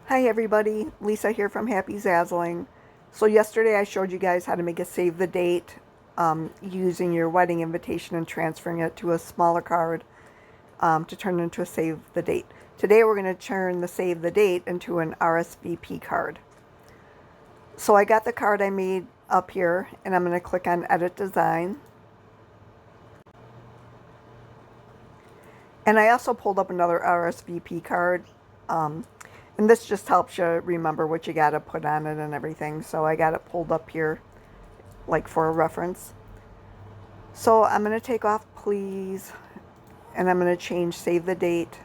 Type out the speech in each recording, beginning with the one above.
Hi everybody, Lisa here from Happy Zazzling. So yesterday I showed you guys how to make a save the date using your wedding invitation and transferring it to a smaller card to turn into a save the date. Today we're going to turn the save the date into an RSVP card. So I got the card I made up here and I'm going to click on Edit Design. And I also pulled up another RSVP card. And this just helps you remember what you got to put on it and everything. So I got it pulled up here, like for a reference. So I'm going to take off please, and I'm going to change save the date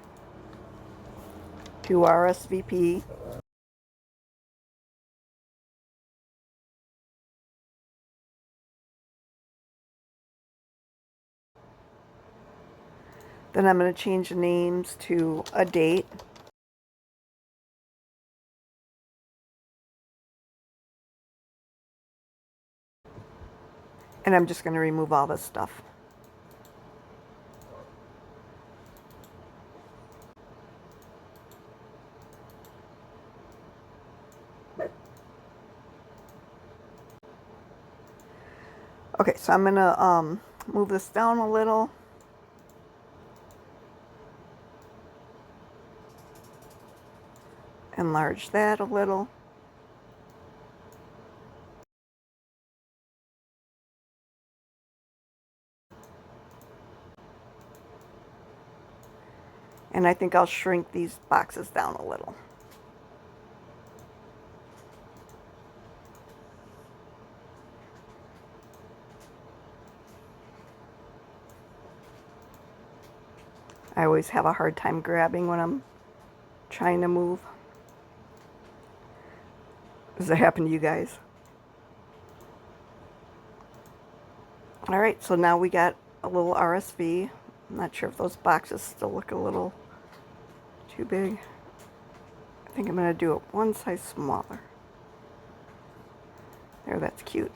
to RSVP. Then I'm going to change the names to a date. And I'm just going to remove all this stuff. Okay, so I'm going to move this down a little. Enlarge that a little. And I think I'll shrink these boxes down a little. I always have a hard time grabbing when I'm trying to move. Does that happen to you guys? Alright, so now we got a little RSV. I'm not sure if those boxes still look a little too big. I think I'm going to do it one size smaller. There, that's cute.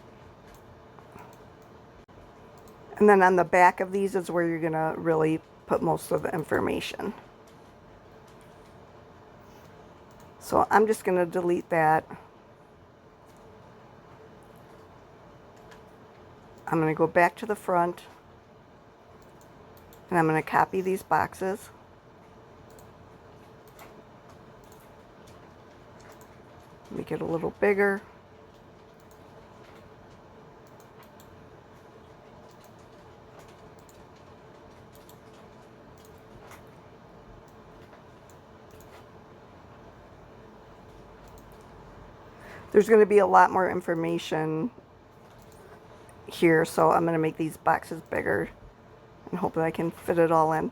And then on the back of these is where you're going to really put most of the information. So I'm just going to delete that. I'm going to go back to the front. And I'm going to copy these boxes. Make it a little bigger. There's going to be a lot more information here, so I'm going to make these boxes bigger and hope that I can fit it all in.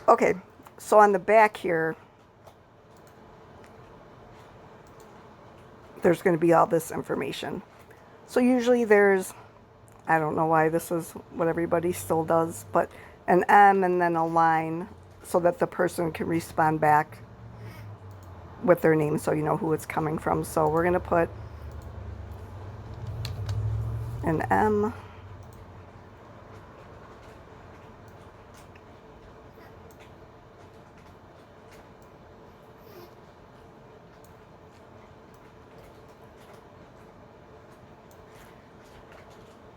Okay, so on the back here, there's going to be all this information. So usually there's, I don't know why this is what everybody still does, but an M and then a line so that the person can respond back with their name so you know who it's coming from. So we're going to put an M.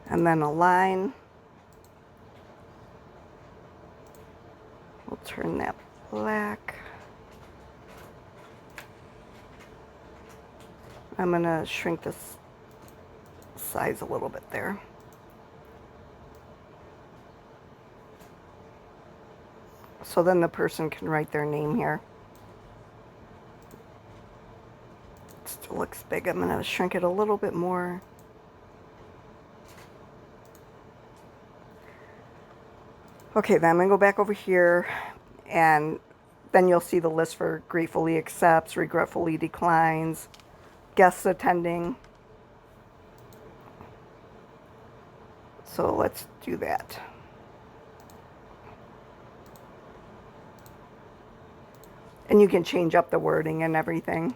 And then a line. We'll turn that black. I'm going to shrink this size a little bit there. So then the person can write their name here. It still looks big. I'm going to shrink it a little bit more. Okay, then I'm going to go back over here, and then you'll see the list for gratefully accepts, regretfully declines, guests attending. So let's do that. And you can change up the wording and everything.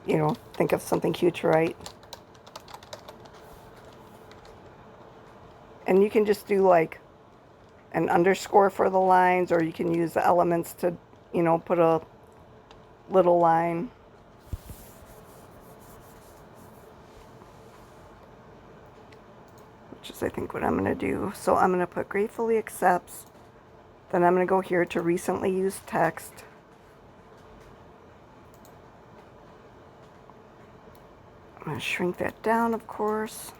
You know, think of something cute to write. And you can just do like an underscore for the lines, or you can use the elements to, you know, put a little line. Which is, I think, what I'm going to do. So I'm going to put gratefully accepts. Then I'm going to go here to recently used text. I'm going to shrink that down, of course.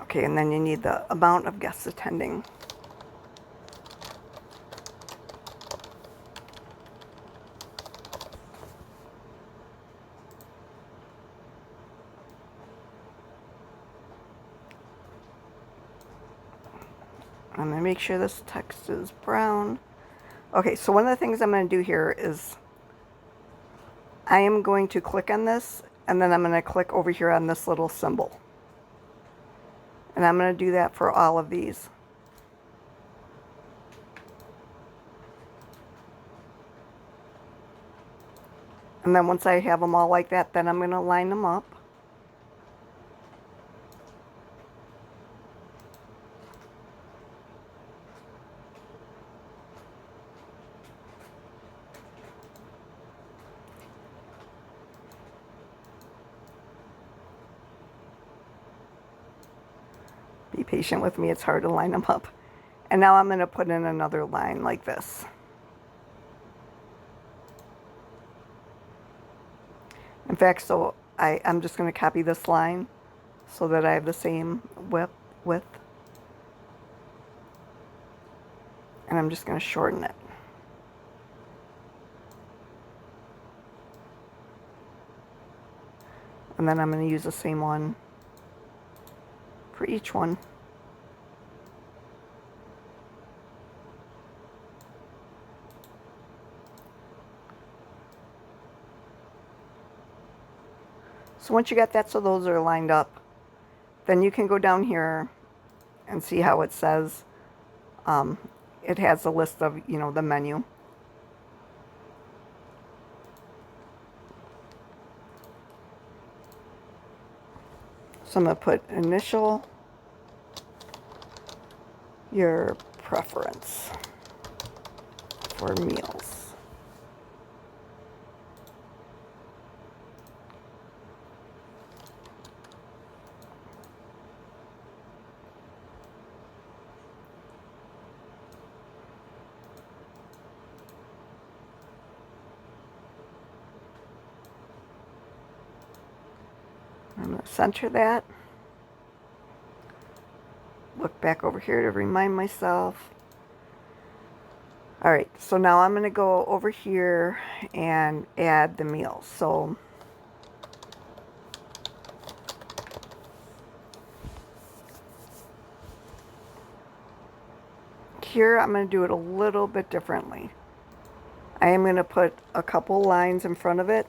Okay, and then you need the amount of guests attending. I'm going to make sure this text is brown. Okay, so one of the things I'm going to do here is I am going to click on this, and then I'm going to click over here on this little symbol. And I'm going to do that for all of these. And then once I have them all like that, then I'm going to line them up. Be patient with me, it's hard to line them up. And now I'm going to put in another line like this. In fact, so I'm just going to copy this line so that I have the same width. And I'm just going to shorten it. And then I'm going to use the same one for each one. So once you got that, so those are lined up, then you can go down here and see how it says, it has a list of, you know, the menu. So I'm going to put initial, your preference for meals. I'm going to center that. Look back over here to remind myself. All right, so now I'm going to go over here and add the meals. So here I'm going to do it a little bit differently. I am going to put a couple lines in front of it.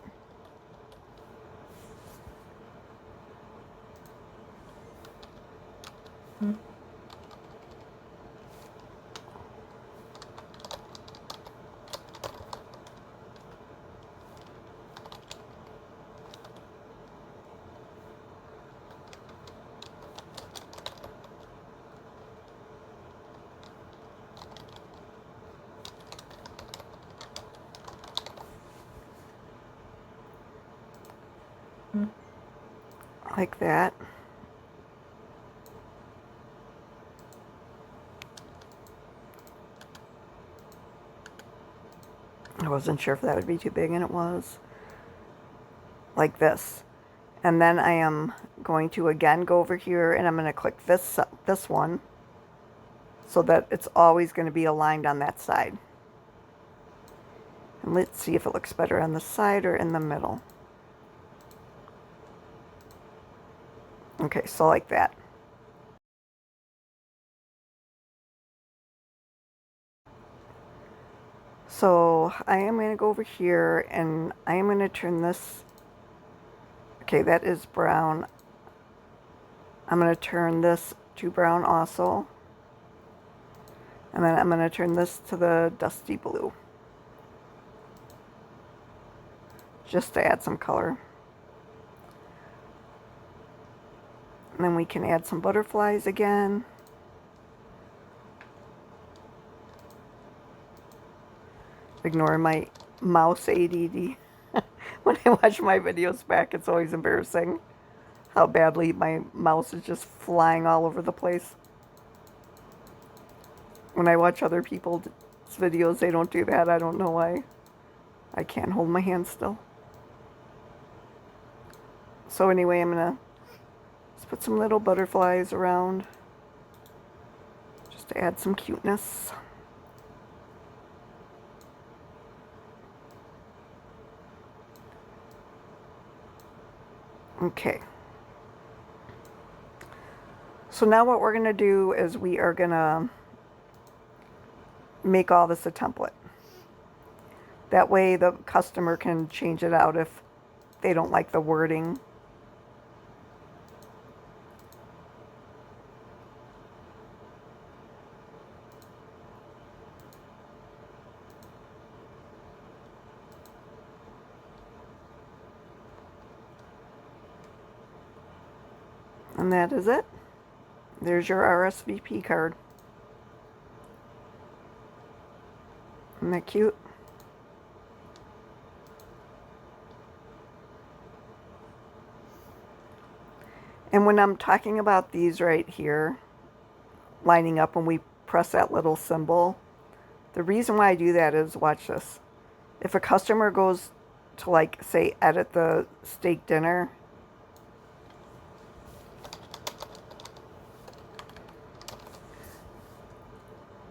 Like that. I wasn't sure if that would be too big, and it was. Like this. And then I am going to again go over here and I'm going to click this one so that it's always going to be aligned on that side. And let's see if it looks better on the side or in the middle. Okay, so like that. So I am going to go over here and I am going to turn this. Okay, that is brown. I'm going to turn this to brown also. And then I'm going to turn this to the dusty blue, just to add some color. And then we can add some butterflies again. Ignore my mouse ADD. When I watch my videos back, it's always embarrassing how badly my mouse is just flying all over the place. When I watch other people's videos, they don't do that. I don't know why. I can't hold my hand still. So anyway, I'm going to just put some little butterflies around just to add some cuteness. Okay. So now what we're going to do is we are going to make all this a template. That way the customer can change it out if they don't like the wording. And that is it. There's your RSVP card. Isn't that cute? And when I'm talking about these right here, lining up when we press that little symbol, the reason why I do that is, watch this. If a customer goes to, like, say, edit the steak dinner,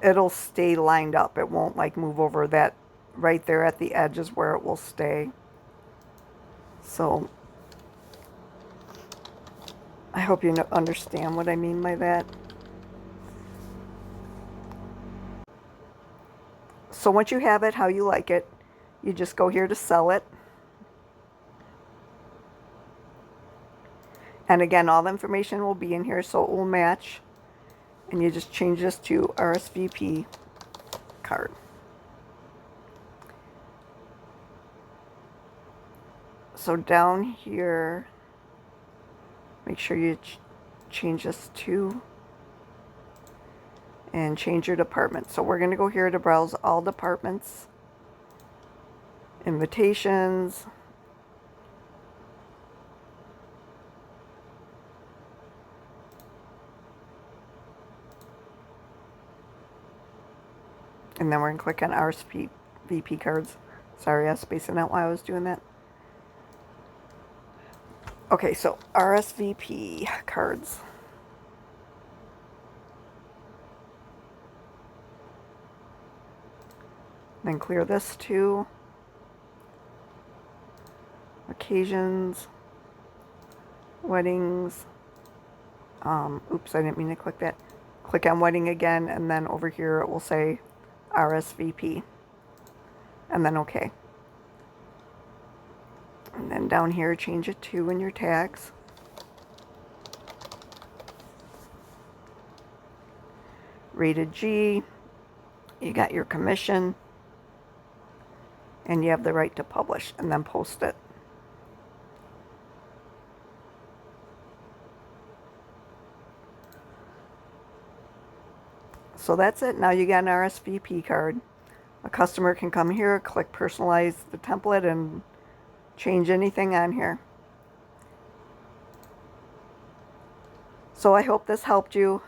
it'll stay lined up. It won't like move over. That right there at the edge is where it will stay. So I hope you understand what I mean by that. So once you have it how you like it, you just go here to sell it. And again, all the information will be in here, so it will match. And you just change this to RSVP card. So down here, make sure you change this to, and change your department. So we're going to go here to browse all departments, invitations, and then we're going to click on RSVP cards. Sorry, I was spacing out while I was doing that. Okay, so RSVP cards. Then clear this too. Occasions, weddings. Oops, I didn't mean to click that. Click on wedding again, and then over here it will say RSVP, and then OK. And then down here, change it to in your tags. Rated G. You got your commission, and you have the right to publish, and then post it. So that's it. Now you got an RSVP card. A customer can come here, click personalize the template, and change anything on here. So I hope this helped you.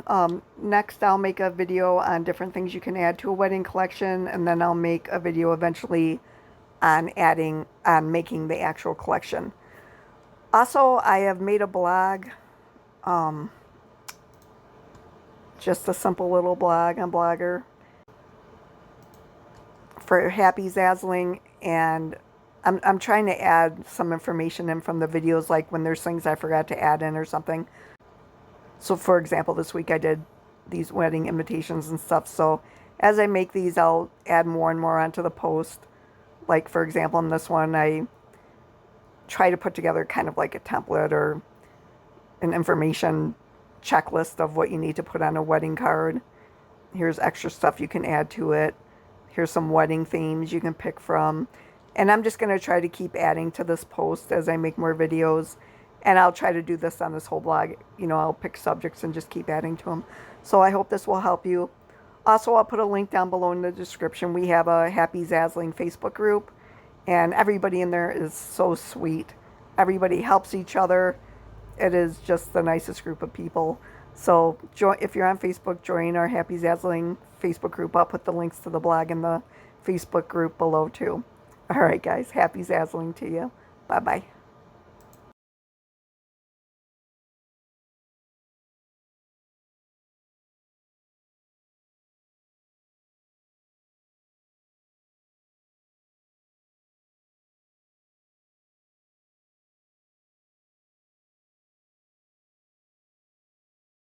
Next I'll make a video on different things you can add to a wedding collection, and then I'll make a video eventually on making the actual collection. Also, I have made a blog, just a simple little blog on Blogger for Happy Zazzling, and I'm trying to add some information in from the videos, like when there's things I forgot to add in or something. So for example, this week I did these wedding invitations and stuff. So as I make these, I'll add more and more onto the post. Like for example, in this one, I try to put together kind of like a template or an information checklist of what you need to put on a wedding card. Here's extra stuff you can add to it. Here's some wedding themes you can pick from. And I'm just going to try to keep adding to this post as I make more videos. And I'll try to do this on this whole blog. You know, I'll pick subjects and just keep adding to them. So I hope this will help you. Also, I'll put a link down below in the description. We have a Happy Zazzling Facebook group. And everybody in there is so sweet. Everybody helps each other. It is just the nicest group of people. So if you're on Facebook, join our Happy Zazzling Facebook group. I'll put the links to the blog in the Facebook group below too. All right, guys. Happy Zazzling to you. Bye-bye.